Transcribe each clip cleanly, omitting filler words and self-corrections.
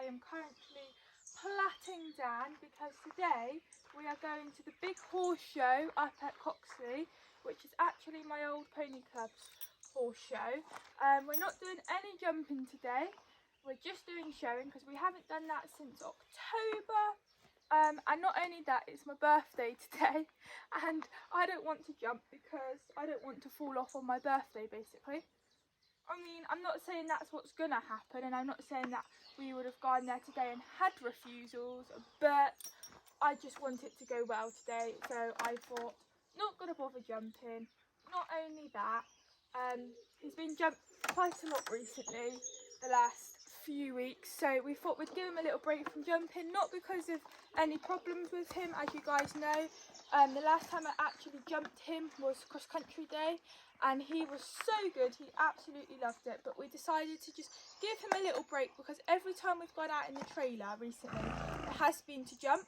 am currently plaiting Dan because today we are going to the big horse show up at Coxley, which is actually my old pony club's horse show. We're not doing any jumping today, we're just doing showing because we haven't done that since October. And not only that, it's my birthday today and I don't want to jump because I don't want to fall off on my birthday basically. I mean, I'm not saying that's what's going to happen, and I'm not saying that we would have gone there today and had refusals, but I just want it to go well today, so I thought, not going to bother jumping. Not only that, he's been jumped quite a lot recently, the last few weeks, so we thought we'd give him a little break from jumping, not because of any problems with him, as you guys know. The last time I actually jumped him was cross country day, and he was so good, he absolutely loved it, but we decided to just give him a little break because every time we've gone out in the trailer recently it has been to jump,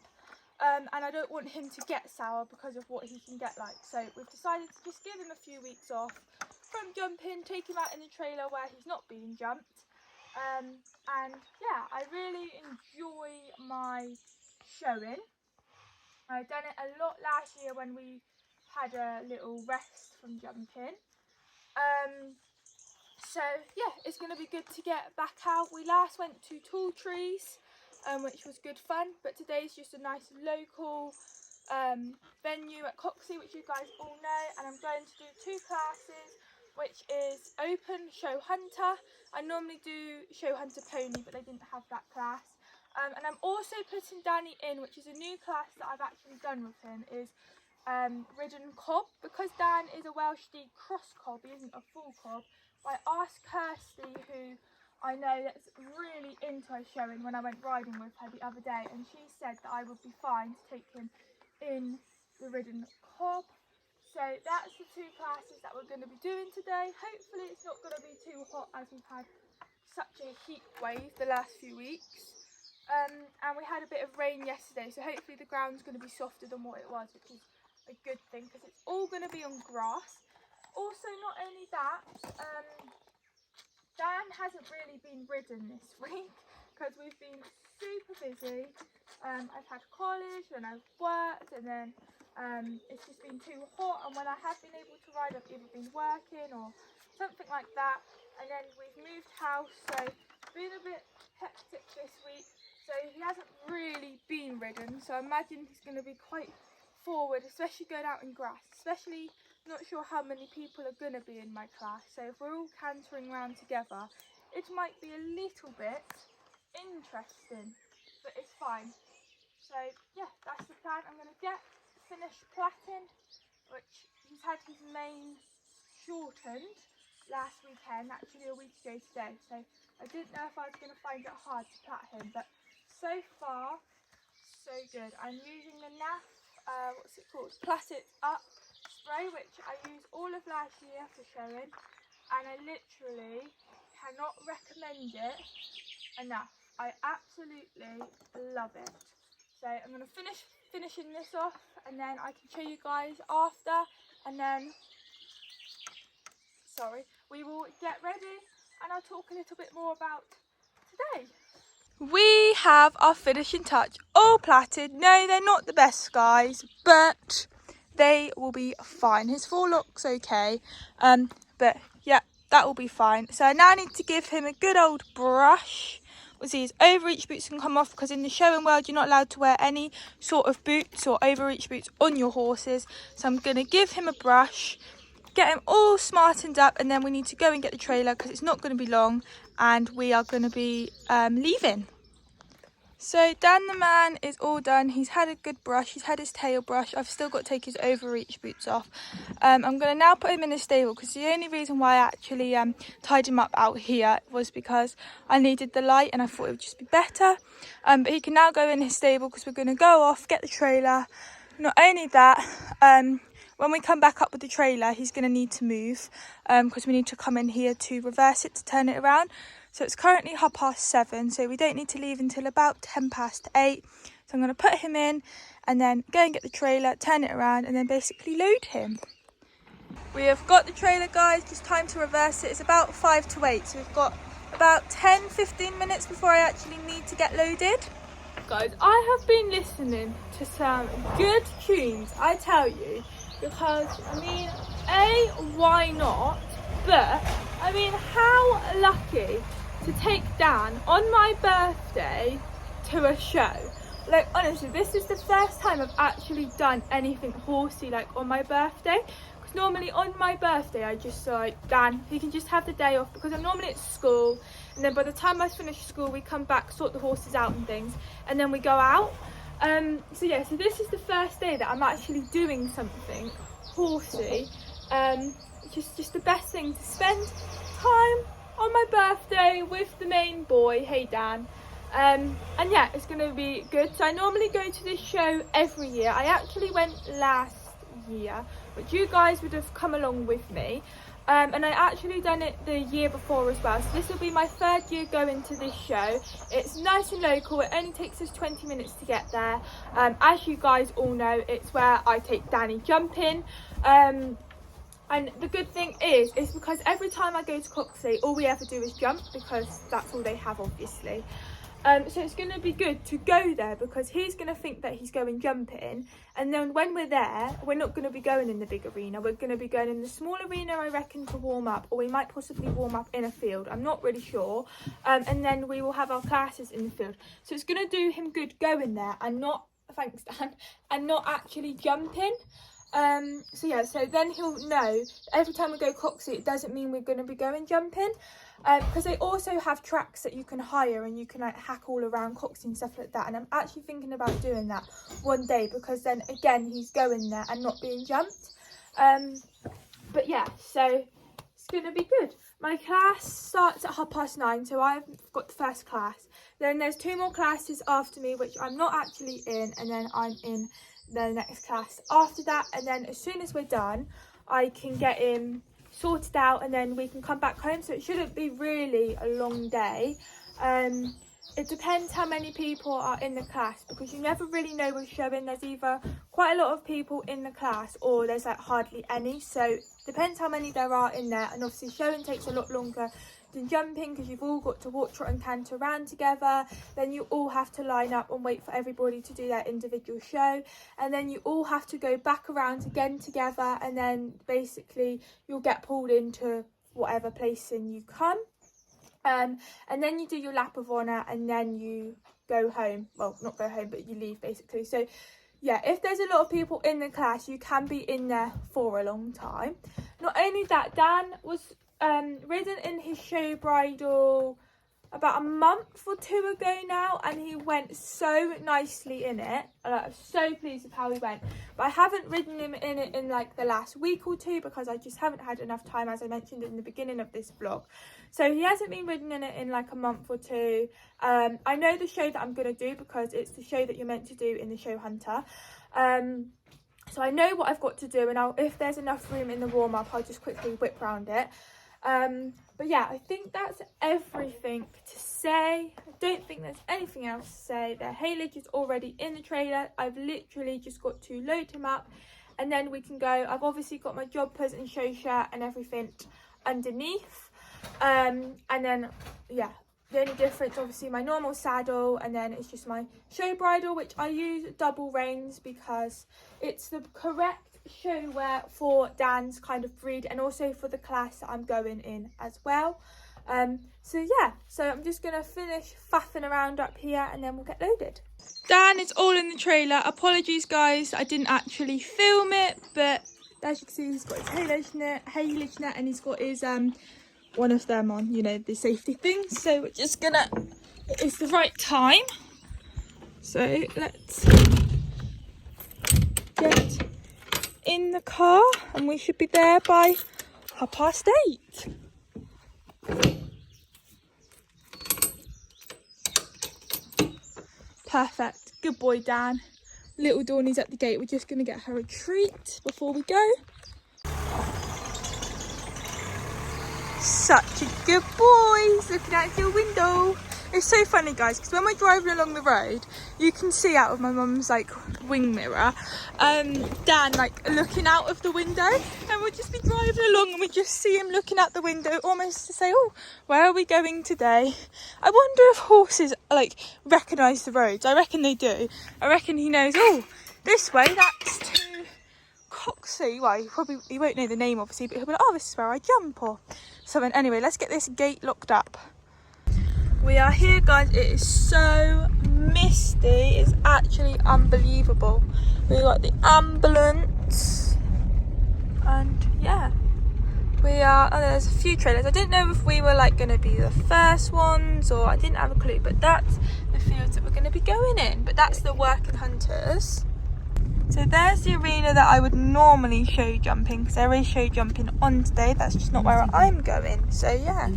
and I don't want him to get sour because of what he can get like, so we've decided to just give him a few weeks off from jumping, take him out in the trailer where he's not being jumped. And yeah, I really enjoy my showing. I've done it a lot last year when we had a little rest from jumping. So yeah, it's going to be good to get back out. We last went to Tall Trees, which was good fun, but today's just a nice local venue at Coxley, which you guys all know, and I'm going to do 2 classes, which is open show hunter. I normally do show hunter pony, but they didn't have that class. And I'm also putting Danny in, which is a new class that I've actually done with him, is ridden cob. Because Dan is a Welsh D cross cob, he isn't a full cob. I asked Kirsty, who I know that's really into her showing, when I went riding with her the other day, and she said that I would be fine to take him in the ridden cob. So that's the 2 classes that we're going to be doing today. Hopefully it's not going to be too hot as we've had such a heat wave the last few weeks. And we had a bit of rain yesterday, so hopefully the ground's going to be softer than what it was, which is a good thing because it's all going to be on grass. Also, not only that, Dan hasn't really been ridden this week because we've been super busy. I've had college and I've worked, and then it's just been too hot, and when I have been able to ride I've either been working or something like that, and then we've moved house, so it's been a bit hectic this week, so he hasn't really been ridden, so I imagine he's going to be quite forward, especially going out in grass, especially not sure how many people are going to be in my class, so if we're all cantering around together it might be a little bit interesting, but it's fine. So yeah, that's the plan. I'm going to finish plaiting, which he's had his mane shortened last weekend, actually a week ago today, so I didn't know if I was going to find it hard to plait him, but so far so good. I'm using the NAF, what's it called, Plait It Up spray, which I used all of last year for showing, and I literally cannot recommend it enough. I absolutely love it. So I'm going to finishing this off, and then I can show you guys after, and then we will get ready and I'll talk a little bit more about today. We have our finishing touch all plaited. No, they're not the best, guys, but they will be fine. His fall looks okay, but yeah, that will be fine. So I now need to give him a good old brush. Obviously his overreach boots can come off because in the showing world you're not allowed to wear any sort of boots or overreach boots on your horses. So I'm going to give him a brush, get him all smartened up, and then we need to go and get the trailer because it's not going to be long and we are going to be leaving. So Dan the man is all done. He's had a good brush, he's had his tail brush. I've still got to take his overreach boots off. I'm going to now put him in the stable because the only reason why I actually tied him up out here was because I needed the light and I thought it would just be better. But he can now go in his stable because we're going to go off, get the trailer. Not only that, when we come back up with the trailer, he's going to need to move because we need to come in here to reverse it, to turn it around. So it's currently 7:30, so we don't need to leave until about 8:10. So I'm going to put him in and then go and get the trailer, turn it around, and then basically load him. We have got the trailer, guys, just time to reverse it. It's about 7:55, so we've got about 10-15 minutes before I actually need to get loaded. Guys, I have been listening to some good tunes, I tell you, because I mean, why not? But I mean, how lucky to take Dan on my birthday to a show. Like, honestly, this is the first time I've actually done anything horsey like on my birthday. Because normally on my birthday I just like, Dan, he can just have the day off, because I'm normally at school, and then by the time I finish school we come back, sort the horses out and things, and then we go out. So yeah, so this is the first day that I'm actually doing something horsey. Just the best thing to spend time on my birthday with the main boy. Hey Dan. And yeah, it's gonna be good. So I normally go to this show every year. I actually went last year, but you guys would have come along with me, and I actually done it the year before as well. So this will be my third year going to this show. It's nice and local. It only takes us 20 minutes to get there. As you guys all know, it's where I take Danny jumping. And the good thing is because every time I go to Coxley, all we ever do is jump, because that's all they have, obviously. So it's going to be good to go there, because he's going to think that he's going jumping, and then when we're there, we're not going to be going in the big arena. We're going to be going in the small arena, I reckon, to warm up, or we might possibly warm up in a field. I'm not really sure. And then we will have our classes in the field. So it's going to do him good going there and not, thanks Dan, and not actually jumping. So yeah, so then he'll know every time we go Coxley, it doesn't mean we're going to be going jumping, because they also have tracks that you can hire and you can like hack all around Coxley and stuff like that. And I'm actually thinking about doing that one day, because then again he's going there and not being jumped. But yeah, so it's going to be good. My class starts at 9:30, so I've got the first class. Then there's 2 more classes after me, which I'm not actually in, and then I'm in the next class after that. And then as soon as we're done, I can get him sorted out, and then we can come back home. So it shouldn't be really a long day. It depends how many people are in the class, because you never really know with showing. There's either quite a lot of people in the class, or there's like hardly any. So it depends how many there are in there. And obviously showing takes a lot longer than jumping, because you've all got to walk, trot and canter around together. Then you all have to line up and wait for everybody to do their individual show, and then you all have to go back around again together, and then basically you'll get pulled into whatever placing you come. And then you do your lap of honour, and then you go home. Well, not go home, but you leave basically. So yeah, if there's a lot of people in the class, you can be in there for a long time. Not only that, Dan was ridden in his show bridle about a month or 2 ago now, and he went so nicely in it. I'm so pleased with how he went, but I haven't ridden him in it in like the last week or 2, because I just haven't had enough time, as I mentioned in the beginning of this vlog. So he hasn't been ridden in it in like a month or 2. I know the show that I'm going to do, because it's the show that you're meant to do in the show hunter. So I know what I've got to do, and if there's enough room in the warm-up, I'll just quickly whip round it. But yeah, I think that's everything to say. I don't think there's anything else to say. The haylage is already in the trailer. I've literally just got to load him up, and then we can go. I've obviously got my joggers and show shirt and everything underneath. And then yeah, the only difference, obviously, my normal saddle, and then it's just my show bridle, which I use double reins because it's the correct show wear for Dan's kind of breed, and also for the class that I'm going in as well. So yeah, so I'm just gonna finish faffing around up here, and then we'll get loaded. Dan is all in the trailer. Apologies guys, I didn't actually film it, but as you can see, he's got his haylage net, and he's got his one of them on, you know, the safety things. So we're just gonna, it's the right time, so let's get in the car, and we should be there by 8:30. Perfect, good boy Dan. Little Dawny's at the gate. We're just gonna get her a treat before we go. Such a good boy. He's looking out your window. It's so funny, guys, because when we're driving along the road, you can see out of my mum's like wing mirror, Dan like looking out of the window, and we'll just be driving along and we just see him looking out the window, almost to say, "Oh, where are we going today?" I wonder if horses like recognise the roads. I reckon they do. I reckon he knows. Oh, this way. That's to Coxley. Well, he won't know the name obviously, but he'll be like, "Oh, this is where I jump," or something. Anyway, let's get this gate locked up. We are here, guys. It is so misty. It's actually unbelievable. We got the ambulance, and yeah, we are. Oh, there's a few trailers. I didn't know if we were like going to be the first ones, or I didn't have a clue. But that's the fields that we're going to be going in. But that's the working hunters. So there's the arena that I would normally show jumping, because there is show jumping on today. That's just not where I'm going. So yeah.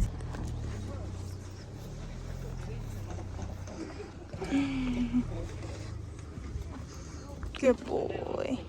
Good boy.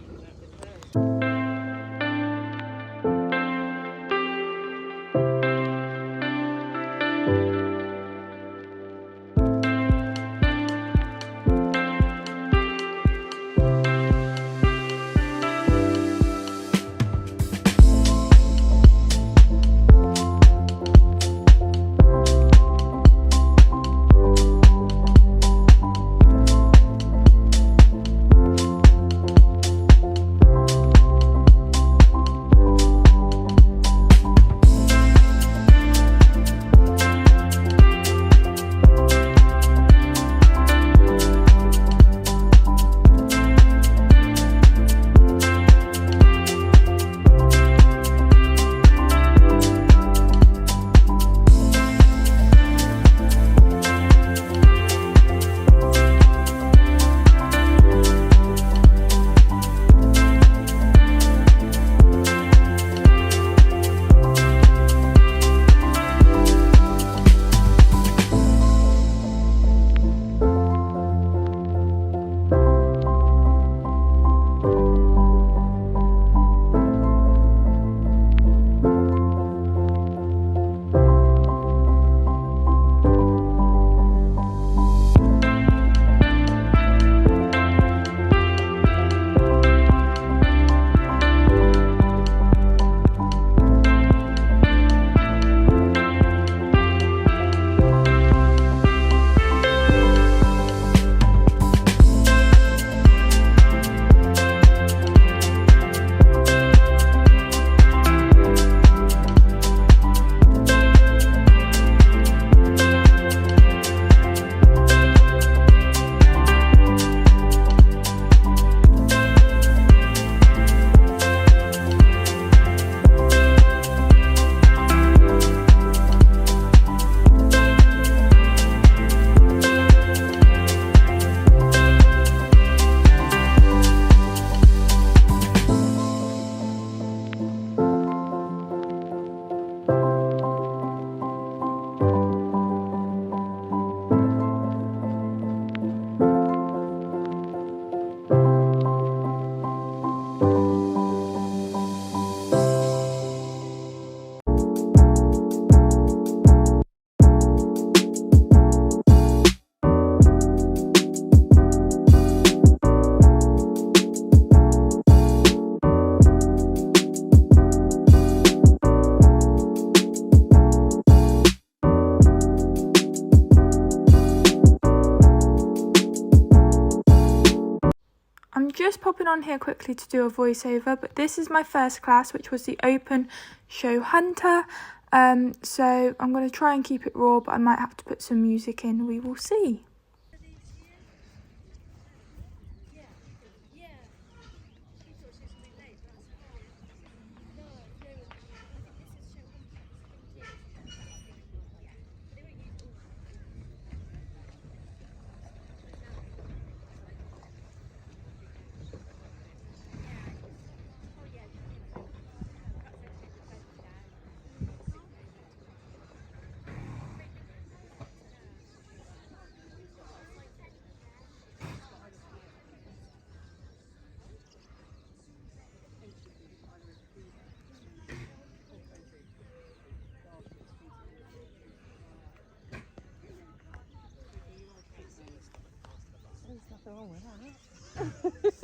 Just popping on here quickly to do a voiceover, but this is my first class, which was the open show hunter, so I'm going to try and keep it raw, but I might have to put some music in. We will see. Nothing wrong with that.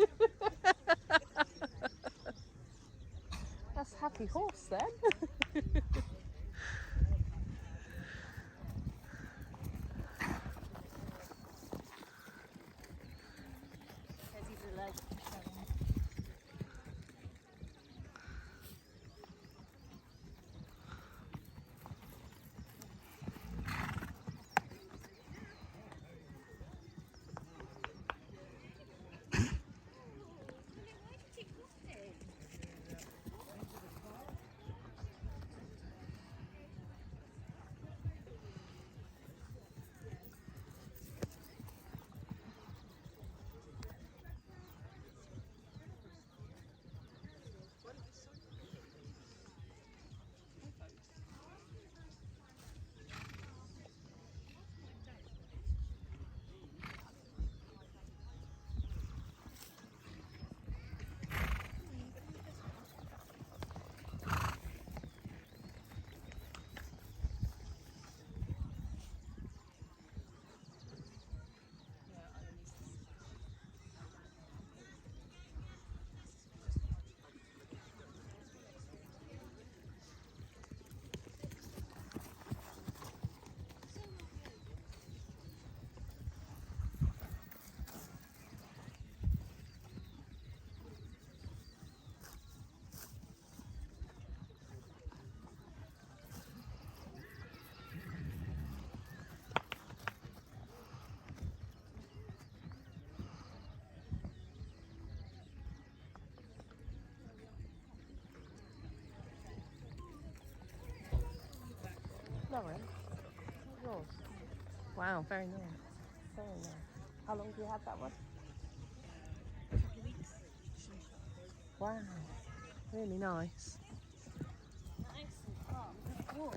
That's a happy horse then. Lauren, what's yours? Wow, very nice. Very nice. How long have you had that one? A couple of weeks. Wow, really nice. Nice and calm. Good boy.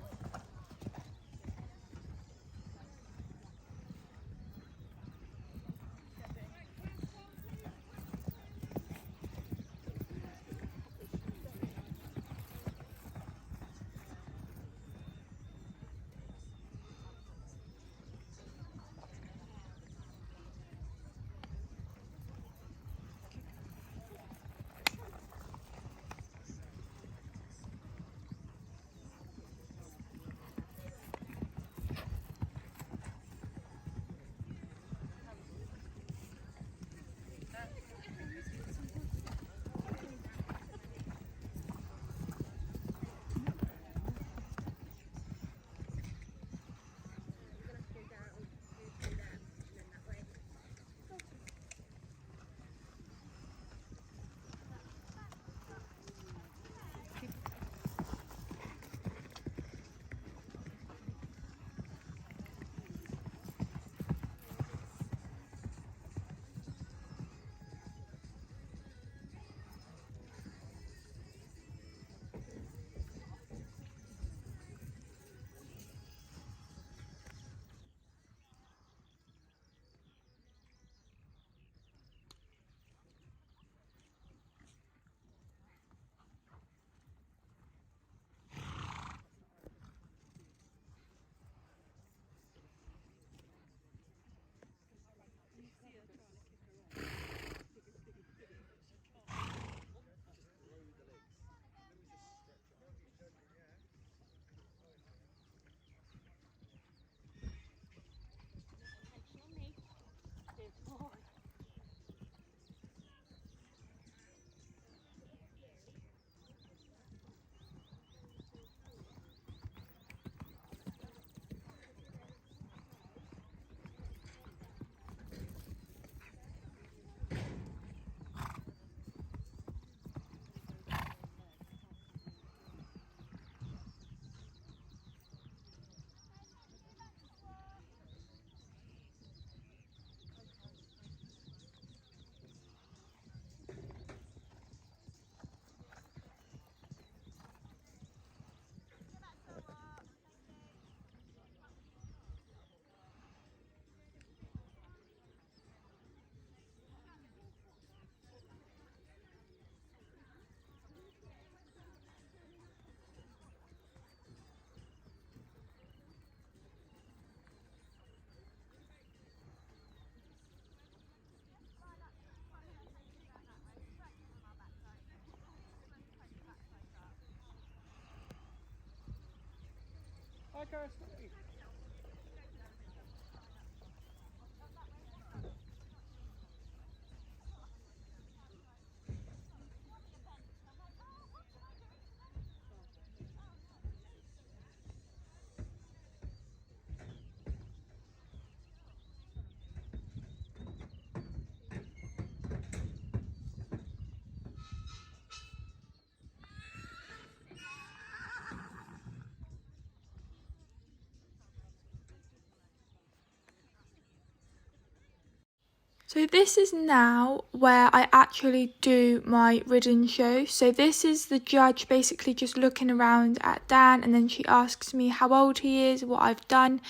So this is now where I actually do my ridden show. So this is the judge basically just looking around at Dan, and then she asks me how old he is, what I've done,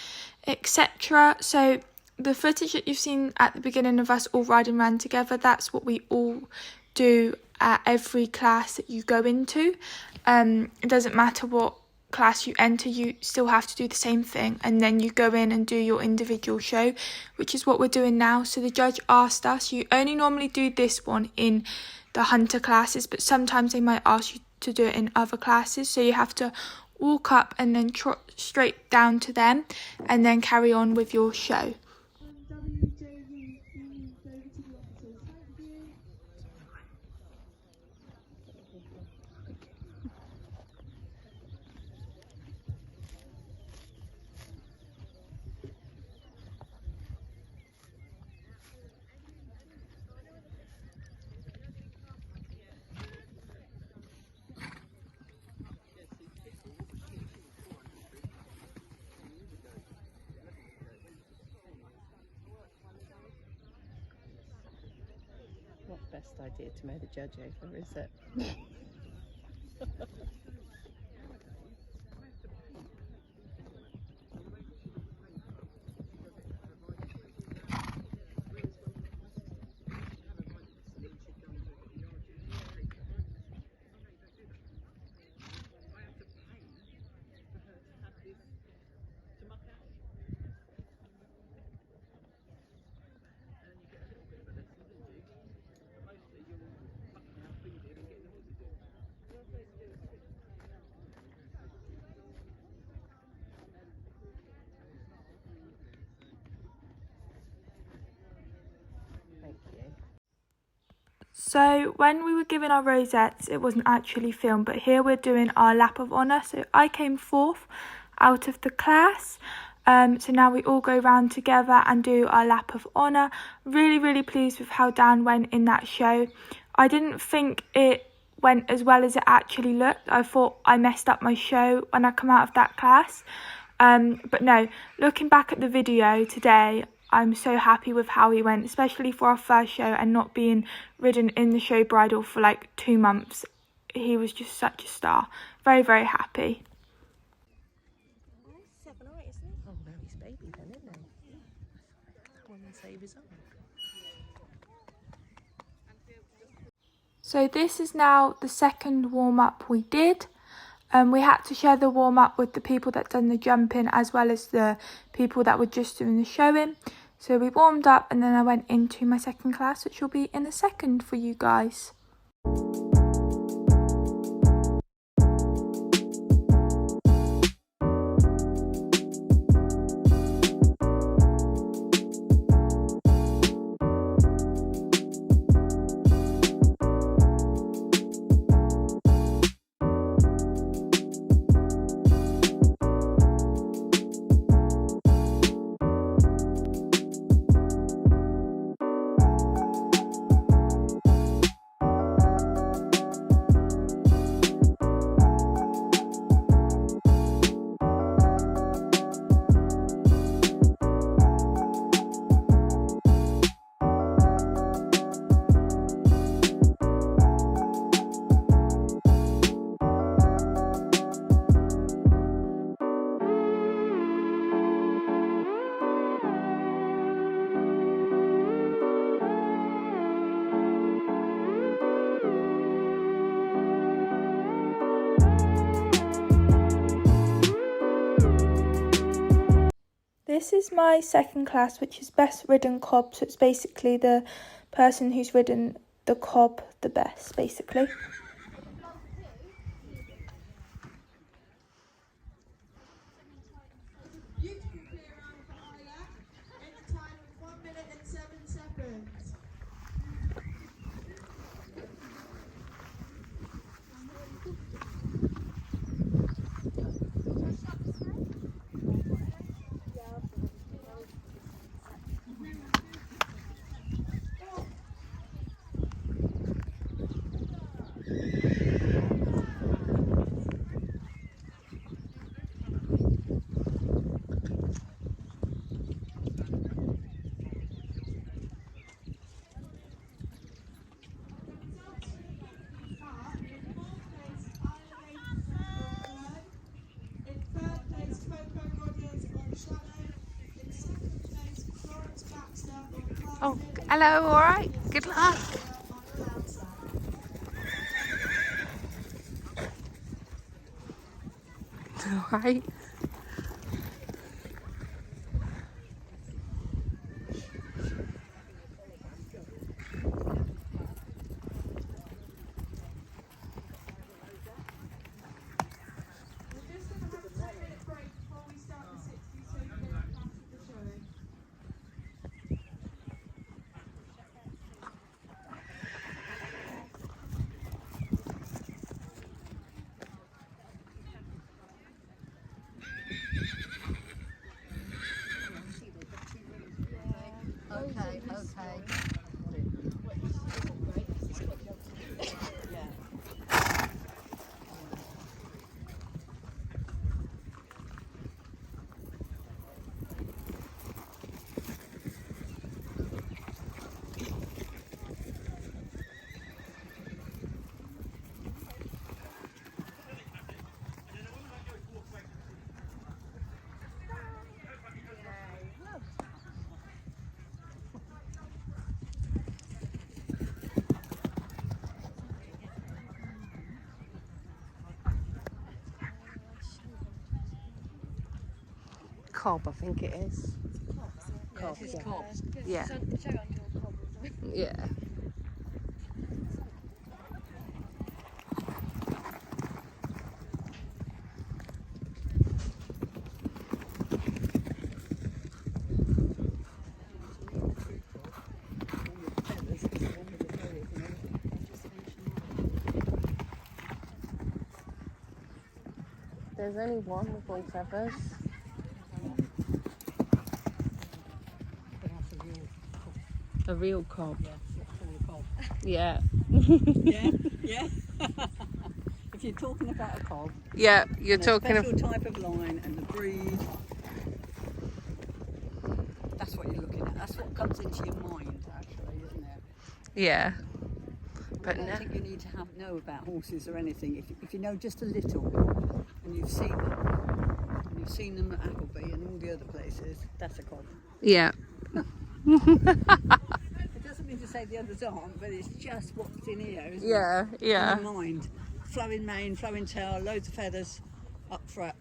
etc. So the footage that you've seen at the beginning of us all riding around together, that's what we all do at every class that you go into. It doesn't matter what class you enter, you still have to do the same thing, and then you go in and do your individual show, which is what we're doing now. So the judge asked us, you only normally do this one in the hunter classes, but sometimes they might ask you to do it in other classes, so you have to walk up and then trot straight down to them and then carry on with your show. Not the best idea to mow the judge over, is it? Thank you. So when we were giving our rosettes, it wasn't actually filmed, but here we're doing our lap of honour. So I came fourth out of the class. So now we all go round together and do our lap of honour. Really, really pleased with how Dan went in that show. I didn't think it went as well as it actually looked. I thought I messed up my show when I come out of that class. But no, looking back at the video today, I'm so happy with how he went, especially for our first show and not being ridden in the show bridle for like 2 months. He was just such a star. Very, very happy. 7 or 8, isn't it? Oh, no, he's baby then, isn't he? That one will save his own. So this is now the second warm-up we did. We had to share the warm-up with the people that done the jumping as well as the people that were just doing the showing. So we warmed up and then I went into my second class, which will be in a second for you guys. This is my second class, which is best ridden cob. So it's basically the person who's ridden the cob the best, basically. Oh, hello, all right? Good luck. All right. We're just going to have a 10-minute break before we start the 60 so you don't clash with the showing. Okay, okay. Cob, I think it is. Cob, yeah. Cob. Yeah. Yeah. There's only one with all feathers. A real cob. Yeah. Yeah, yeah. If you're talking about a cob, Yeah, you're and a talking special type of line and the breed, that's what you're looking at. That's what comes into your mind, actually, isn't it? Yeah. And But I don't no. think you need to know about horses or anything. If you know just a little, and you've seen them at Appleby and all the other places, that's a cob. Yeah. It doesn't mean to say the others aren't, but it's just what's in here, isn't Yeah, it? yeah. In your mind. Flowing mane, flowing tail, loads of feathers, up front,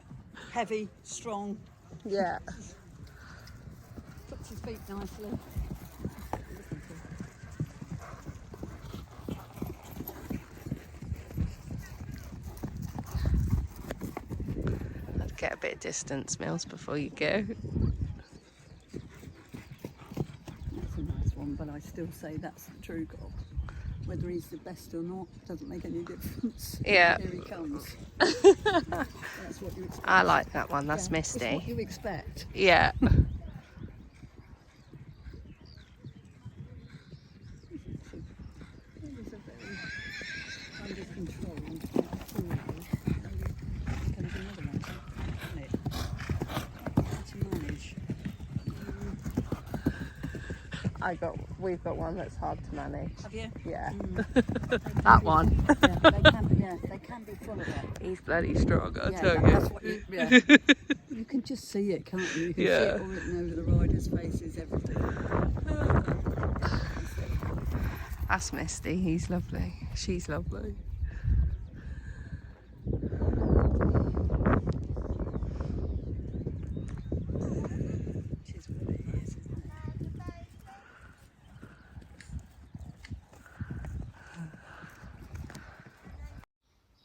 heavy, strong, Yeah. puts his feet nicely. I'd get a bit of distance, Mills, before you go. That's a nice one, but I still say that's the true cob. Whether he's the best or not doesn't make any difference. Yeah. Here he comes. That's what you expect. I like that one. That's Yeah, it's Misty. what you expect. Yeah. It was a very under control and cool. Comes another one, isn't it? Hard to manage. We've got one that's hard to manage. Have you? Yeah. Mm. That one. They can be full of it. He's bloody strong, I Yeah, tell that's you. what you you can just see it, can't you? You can see Yeah. it all written over the riders' faces, everything. That's Misty. He's lovely. She's lovely. Which is what it is, isn't it?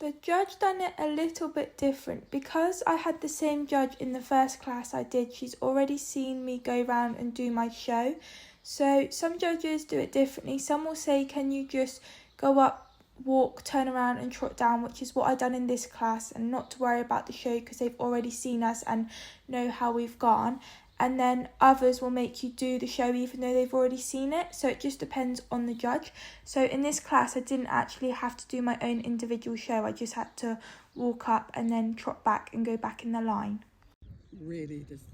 The judge done it a little bit different because I had the same judge in the first class I did. She's already seen me go round and do my show. So some judges do it differently. Some will say, can you just go up, walk, turn around and trot down, which is what I done in this class, and not to worry about the show because they've already seen us and know how we've gone. And then others will make you do the show even though they've already seen it. So it just depends on the judge. So in this class, I didn't actually have to do my own individual show. I just had to walk up and then trot back and go back in the line. Really, there's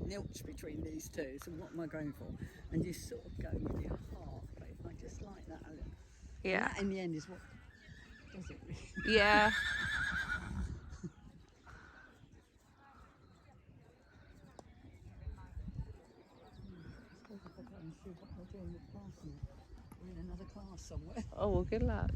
nilch between these two. So what am I going for? And you sort of go with your heart. But if I just like that a little. Yeah. That in the end is what does it really. Yeah. see what they're doing with passing it. We're in another class somewhere. Oh, well, good luck.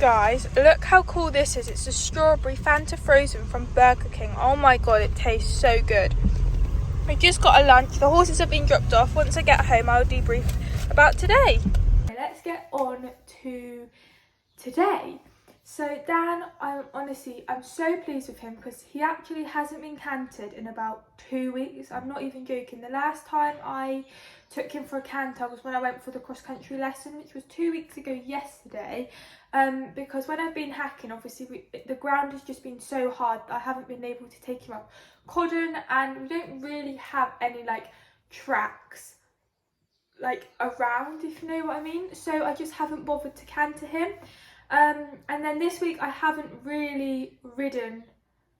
Guys, look how cool this is. It's a strawberry Fanta Frozen from Burger King. Oh my god, it tastes so good. We just got a lunch. The horses have been dropped off. Once I get home, I'll debrief about today. Let's get on to today. So Dan, I'm so pleased with him because he actually hasn't been cantered in about 2 weeks. I'm not even joking. The last time I took him for a canter was when I went for the cross-country lesson, which was 2 weeks ago yesterday. Because when I've been hacking, obviously the ground has just been so hard that I haven't been able to take him up Codden, and we don't really have any like tracks like around, if you know what I mean. So I just haven't bothered to canter him. And then this week I haven't really ridden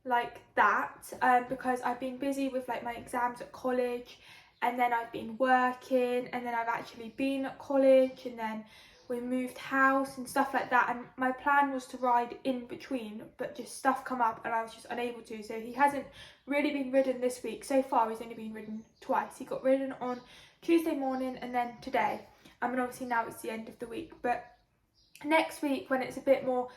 like that because I've been busy with like my exams at college, and then I've been working, and then I've actually been at college, and then we moved house and stuff like that, and my plan was to ride in between, but just stuff come up and I was just unable to. So he hasn't really been ridden this week. So far he's only been ridden twice. He got ridden on Tuesday morning and then today. I mean, obviously now it's the end of the week, but next week when it's a bit more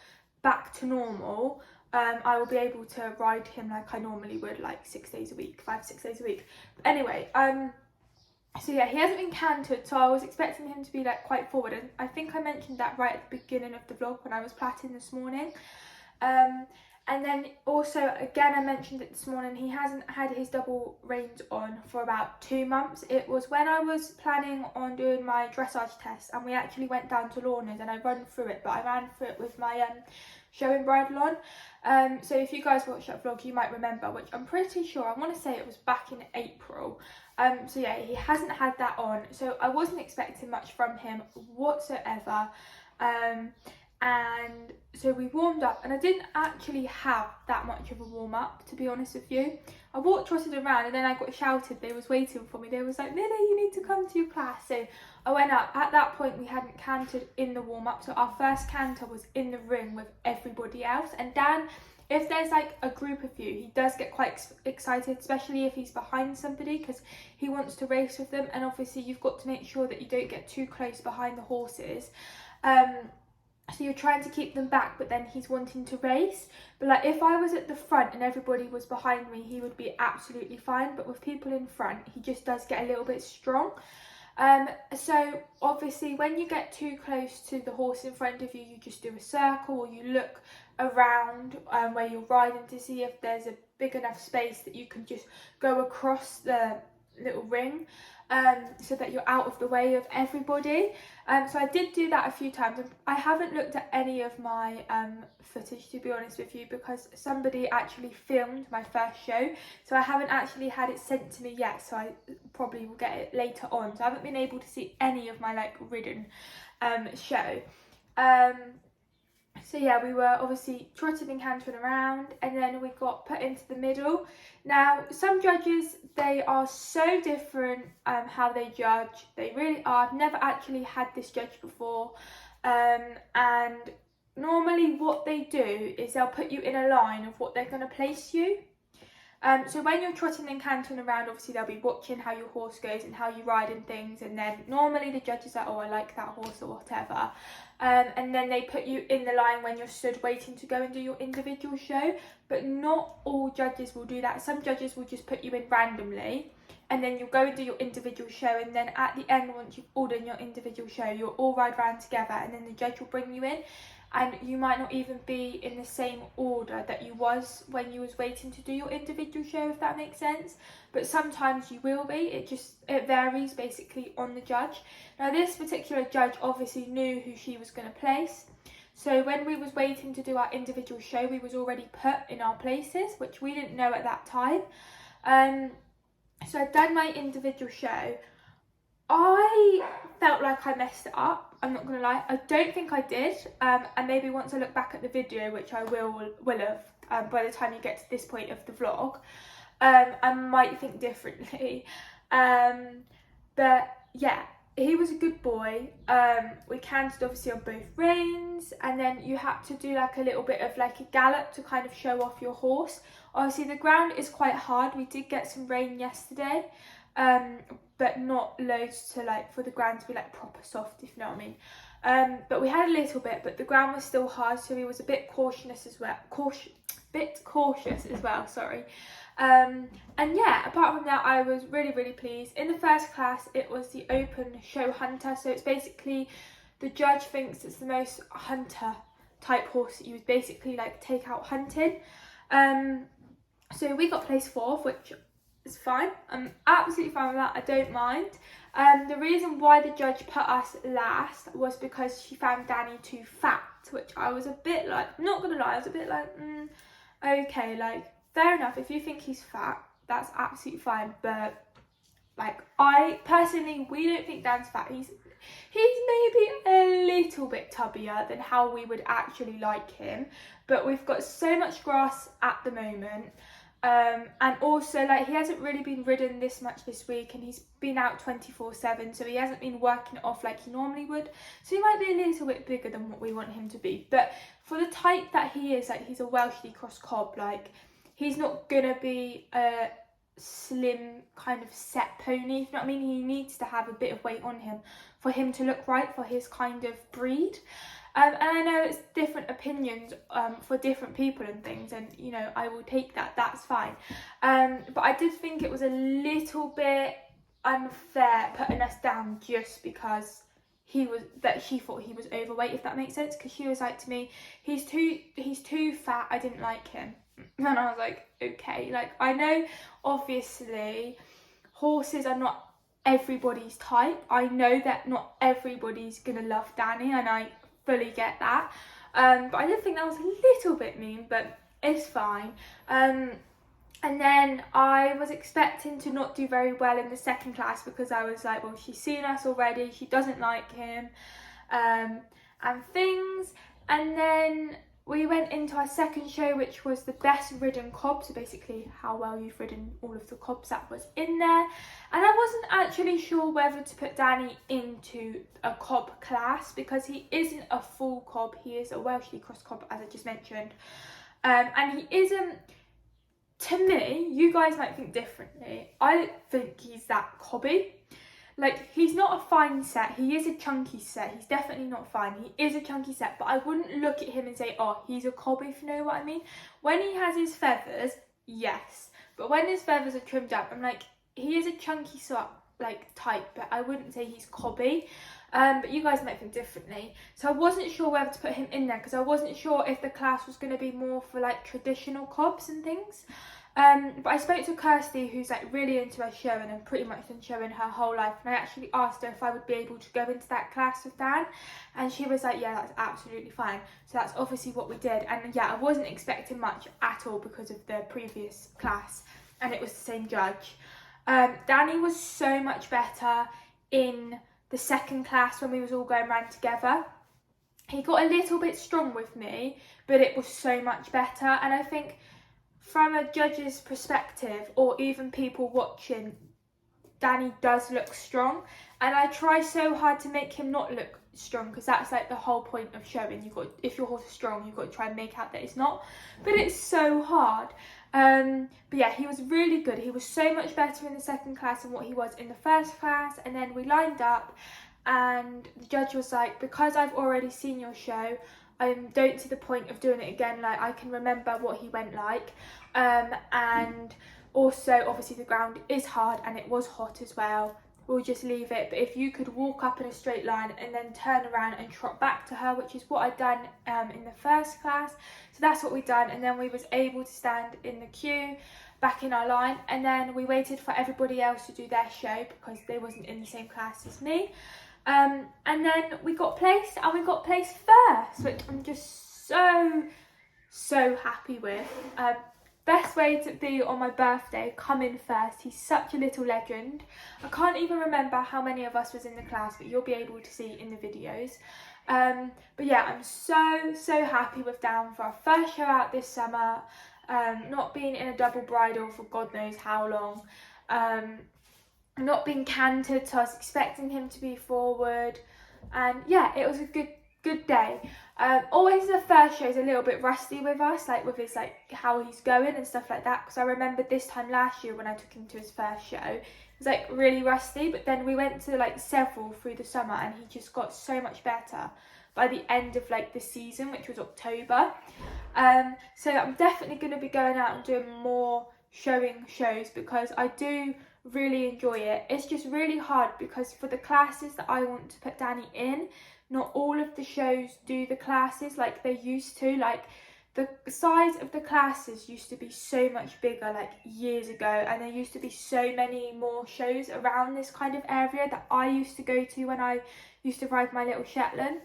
back to normal, I will be able to ride him like I normally would, like 6 days a week, 5-6 days a week. But anyway, so yeah, he hasn't been cantered, so I was expecting him to be like quite forward, and I think I mentioned that right at the beginning of the vlog when I was plaiting this morning. And then also again I mentioned it this morning, he hasn't had his double reins on for about 2 months. It was when I was planning on doing my dressage test, and we actually went down to Lorna's and I ran through it, but I ran through it with my showing bridle on. So if you guys watched that vlog you might remember, which I'm pretty sure, I want to say it was back in April. So yeah, he hasn't had that on, so I wasn't expecting much from him whatsoever. And so we warmed up, and I didn't actually have that much of a warm up, to be honest with you. I walked, trotted around, and then I got shouted. They was waiting for me. They was like, Lily, you need to come to your class. So I went up. At that point we hadn't cantered in the warm up, so our first canter was in the ring with everybody else. And Dan, if there's like a group of you, he does get quite excited, especially if he's behind somebody, because he wants to race with them. And obviously you've got to make sure that you don't get too close behind the horses. So you're trying to keep them back, but then he's wanting to race. But like if I was at the front and everybody was behind me, he would be absolutely fine. But with people in front, he just does get a little bit strong. So obviously when you get too close to the horse in front of you, you just do a circle, or you look around where you're riding to see if there's a big enough space that you can just go across the little ring, so that you're out of the way of everybody. So I did do that a few times. I haven't looked at any of my footage, to be honest with you, because somebody actually filmed my first show, so I haven't actually had it sent to me yet, so I probably will get it later on. So I haven't been able to see any of my like ridden show. So yeah, we were obviously trotting and cantering around, and then we got put into the middle. Now, some judges, they are so different how they judge. They really are. I've never actually had this judge before. And normally what they do is they'll put you in a line of what they're going to place you. So when you're trotting and cantering around, obviously they'll be watching how your horse goes and how you ride and things, and then normally the judges are, oh, I like that horse or whatever, and then they put you in the line when you're stood waiting to go and do your individual show. But not all judges will do that. Some judges will just put you in randomly, and then you'll go and do your individual show, and then at the end, once you've all done your individual show, you'll all ride round together, and then the judge will bring you in. And you might not even be in the same order that you was when you was waiting to do your individual show, if that makes sense. But sometimes you will be. It varies basically on the judge. Now, this particular judge obviously knew who she was going to place. So when we was waiting to do our individual show, we was already put in our places, which we didn't know at that time. So I'd done my individual show. I felt like I messed it up, I'm not going to lie. I don't think I did, and maybe once I look back at the video, which I will have by the time you get to this point of the vlog, I might think differently. But yeah, he was a good boy. We canted obviously on both reins, and then you had to do like a little bit of like a gallop to kind of show off your horse. Obviously the ground is quite hard. We did get some rain yesterday, but not loads to like for the ground to be like proper soft, if you know what I mean. But we had a little bit, but the ground was still hard, so he was a bit cautious as well. Sorry. And yeah, apart from that, I was really pleased. In the first class, it was the open show hunter, so it's basically the judge thinks it's the most hunter type horse that you would basically like take out hunting. So we got placed 4th, which is fine. I'm absolutely fine with that. I don't mind. The reason why the judge put us last was because she found Danny too fat, which I was a bit like, not gonna lie, I was a bit like, okay, like fair enough. If you think he's fat, that's absolutely fine. But like, I personally, we don't think Dan's fat. He's maybe a little bit tubbier than how we would actually like him. But we've got so much grass at the moment. And also, like, he hasn't really been ridden this much this week, and he's been out 24/7, so he hasn't been working it off like he normally would. So he might be a little bit bigger than what we want him to be. But for the type that he is, like, he's a Welshly cross cob, like, he's not gonna be a slim kind of set pony, if you know what I mean. He needs to have a bit of weight on him for him to look right for his kind of breed. And I know it's different opinions for different people and things, and you know, I will take that, that's fine. But I did think it was a little bit unfair putting us down just because she thought he was overweight, if that makes sense. Because she was like to me, he's too fat, I didn't like him. And I was like, okay, like, I know obviously horses are not everybody's type. I know that not everybody's gonna love Danny, and I fully get that, but I did think that was a little bit mean, but it's fine. And then I was expecting to not do very well in the second class, because I was like, well, she's seen us already, she doesn't like him, and things. And then we went into our second show, which was the best ridden cob, so basically how well you've ridden all of the cobs that was in there. And I wasn't actually sure whether to put Danny into a cob class, because he isn't a full cob, he is a Welshly cross cob, as I just mentioned. And he isn't, to me, you guys might think differently, I don't think he's that cobby. Like, he's not a fine set, he is a chunky set, he's definitely not fine, he is a chunky set, but I wouldn't look at him and say, oh, he's a cob, if you know what I mean. When he has his feathers, yes, but when his feathers are trimmed up, I'm like, he is a chunky sort, like, type, but I wouldn't say he's cobby. But you guys might think differently, so I wasn't sure whether to put him in there, because I wasn't sure if the class was going to be more for like traditional cobs and things. But I spoke to Kirsty, who's like really into her showing and pretty much been showing her whole life, and I actually asked her if I would be able to go into that class with Dan, and she was like, yeah, that's absolutely fine. So that's obviously what we did. And yeah, I wasn't expecting much at all because of the previous class, and it was the same judge. Danny was so much better in the second class when we was all going around together. he got a little bit strong with me, but it was so much better. And I think from a judge's perspective, or even people watching, Danny does look strong, and I try so hard to make him not look strong, because that's like the whole point of showing. You've got, if your horse is strong, you've got to try and make out that it's not, but it's so hard. But yeah, he was really good. He was so much better in the second class than what he was in the first class. And then we lined up, and the judge was like, because I've already seen your show, I don't see the point of doing it again. Like, I can remember what he went like, and also obviously the ground is hard and it was hot as well. We'll just leave it. But if you could walk up in a straight line and then turn around and trot back to her, which is what I'd done in the first class, so that's what we'd done. And then we was able to stand in the queue back in our line, and then we waited for everybody else to do their show because they wasn't in the same class as me. And then we got placed, and we got placed first, which I'm just so happy with. Best way to be on my birthday, come in first. He's such a little legend. I can't even remember how many of us was in the class, but you'll be able to see in the videos. But yeah, I'm so happy with Dan for our first show out this summer. Not being in a double bridle for God knows how long. Not being cantered, so I was expecting him to be forward. And yeah, it was a good day. Always the first show is a little bit rusty with us, like with his, like how he's going and stuff like that, because I remember this time last year when I took him to his first show, it was like really rusty. But then we went to like several through the summer, and he just got so much better by the end of like the season, which was October. So I'm definitely going to be going out and doing more shows, because I do really enjoy it. It's just really hard because for the classes that I want to put Danny in, not all of the shows do the classes like they used to. Like, the size of the classes used to be so much bigger like years ago, and there used to be so many more shows around this kind of area that I used to go to when I used to ride my little Shetland.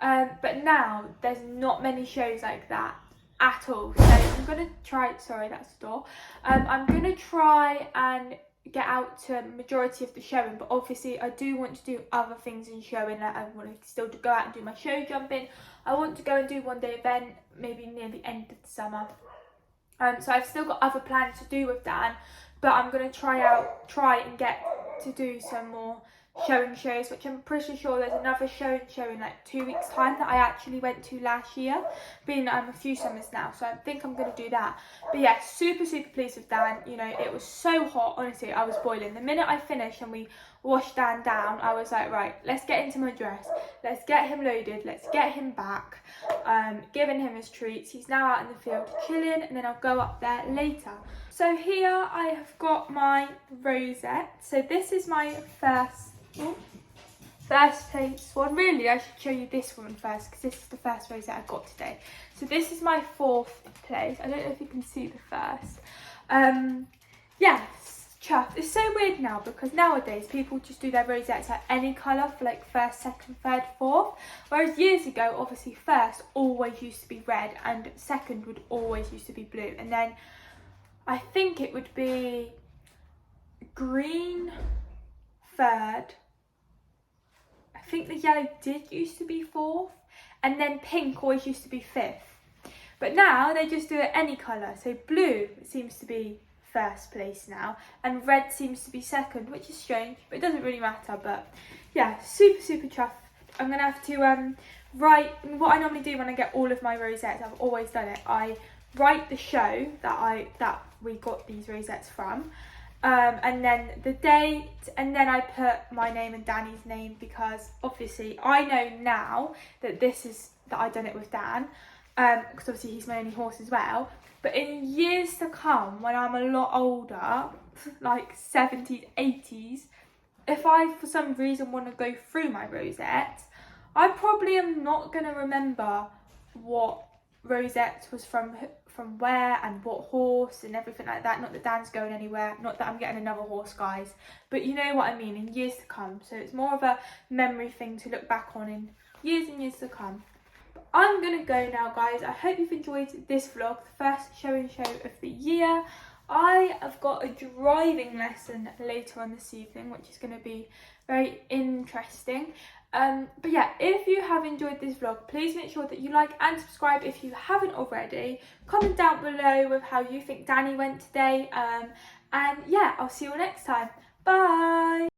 But now there's not many shows like that at all. So I'm going to try, sorry, that's the door. I'm going to try and get out to majority of the showing, but obviously I do want to do other things in showing. Like, I want to still to go out and do my show jumping. I want to go and do one day event maybe near the end of the summer. So I've still got other plans to do with Dan, but I'm going to try and get to do some more shows, which I'm pretty sure there's another show in like 2 weeks time that I actually went to last year, being that I'm a few summers now, so I think I'm going to do that. But yeah, super pleased with Dan. You know, it was so hot, honestly, I was boiling. The minute I finished and we washed Dan down, I was like, right, let's get into my dress, let's get him loaded, let's get him back, giving him his treats. He's now out in the field chilling, and then I'll go up there later. So here I have got my rosette. So this is my first place one. Really, I should show you this one first, because this is the first rosette I got today. So this is my fourth place. I don't know if you can see the first. Yeah, chuffed. It's so weird now, because nowadays people just do their rosettes like any colour for like first, second, third, fourth. Whereas years ago, obviously first always used to be red, and second would always used to be blue, and then I think it would be green third. I think the yellow did used to be fourth, and then pink always used to be fifth. But now they just do it any colour. So blue seems to be first place now, and red seems to be second, which is strange, but it doesn't really matter. But yeah, super chuffed. I'm going to have to write, what I normally do when I get all of my rosettes, I've always done it, I write the show that we got these rosettes from, and then the date, and then I put my name and Danny's name, because obviously I know now that I've done it with Dan, because obviously he's my only horse as well. But in years to come, when I'm a lot older, like 70s, 80s, if I for some reason want to go through my rosettes, I probably am not going to remember what rosette was from where and what horse and everything like that. Not that Dan's going anywhere, not that I'm getting another horse, guys, but you know what I mean, in years to come. So it's more of a memory thing to look back on in years and years to come. But I'm gonna go now, guys. I hope you've enjoyed this vlog, the first show of the year. I have got a driving lesson later on this evening, which is going to be very interesting. But yeah, if you have enjoyed this vlog, please make sure that you like and subscribe if you haven't already. Comment down below with how you think Danny went today. And yeah, I'll see you all next time. Bye!